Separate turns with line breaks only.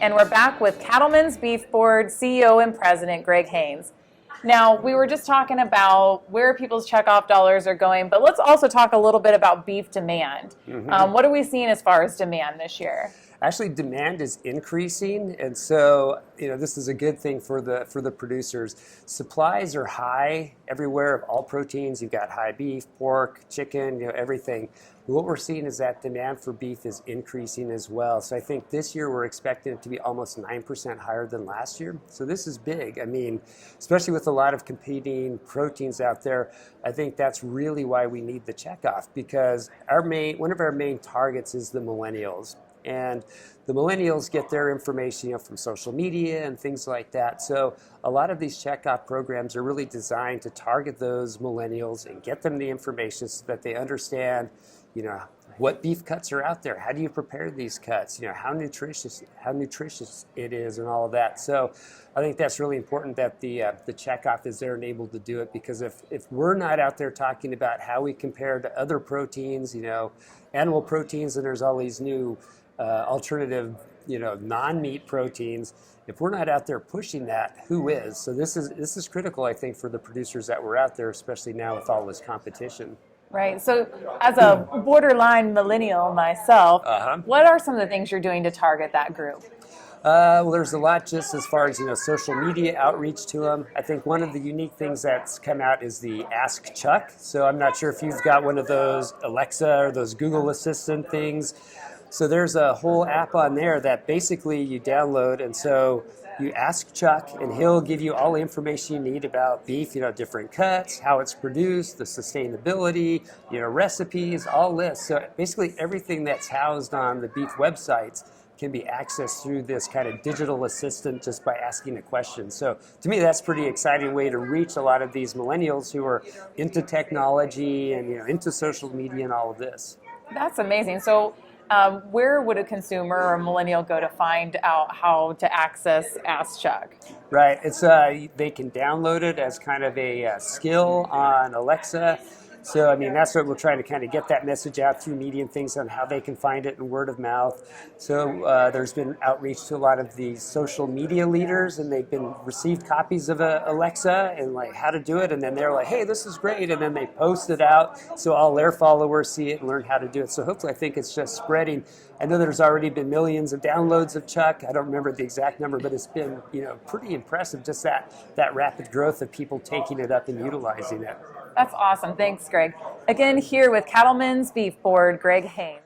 and we're back with Cattlemen's Beef Board CEO and President Greg Haynes. Now, we were just talking about where people's checkoff dollars are going, but let's also talk a little bit about beef demand. What are we seeing as far as demand this year?
Actually, demand is increasing, and so this is a good thing for the producers. Supplies are high everywhere of all proteins. You've got high beef, pork, chicken, everything. What we're seeing is that demand for beef is increasing as well. So I think this year we're expecting it to be almost 9% higher than last year. So this is big. I mean, especially with a lot of competing proteins out there, I think that's really why we need the checkoff, because one of our main targets is the millennials. And the millennials get their information from social media and things like that. So a lot of these checkoff programs are really designed to target those millennials and get them the information so that they understand what beef cuts are out there. How do you prepare these cuts? How nutritious it is and all of that. So I think that's really important that the checkoff is there and able to do it, because if we're not out there talking about how we compare to other proteins, animal proteins, and there's all these new alternative, non-meat proteins. If we're not out there pushing that, who is? So this is critical, I think, for the producers that were out there, especially now with all this competition.
Right. So as a borderline millennial myself, what are some of the things you're doing to target that group?
Well, there's a lot just as far as social media outreach to them. I think one of the unique things that's come out is the Ask Chuck. So I'm not sure if you've got one of those Alexa or those Google Assistant things. So there's a whole app on there that basically you download, and so you ask Chuck, and he'll give you all the information you need about beef, different cuts, how it's produced, the sustainability, recipes, all this. So basically everything that's housed on the beef websites can be accessed through this kind of digital assistant just by asking a question. So to me, that's a pretty exciting way to reach a lot of these millennials who are into technology and into social media and all of this.
That's amazing. So where would a consumer or a millennial go to find out how to access Ask Chuck?
Right. It's they can download it as kind of a skill on Alexa. So, that's what we're trying to kind of get that message out through media and things on how they can find it and word of mouth. So there's been outreach to a lot of the social media leaders, and they've been received copies of Alexa and like how to do it. And then they're like, hey, this is great. And then they post it out so all their followers see it and learn how to do it. So hopefully I think it's just spreading. I know there's already been millions of downloads of Chuck. I don't remember the exact number, but it's been pretty impressive, just that rapid growth of people taking it up and utilizing it.
That's awesome. Thanks, Greg. Again, here with Cattlemen's Beef Board, Greg Haynes.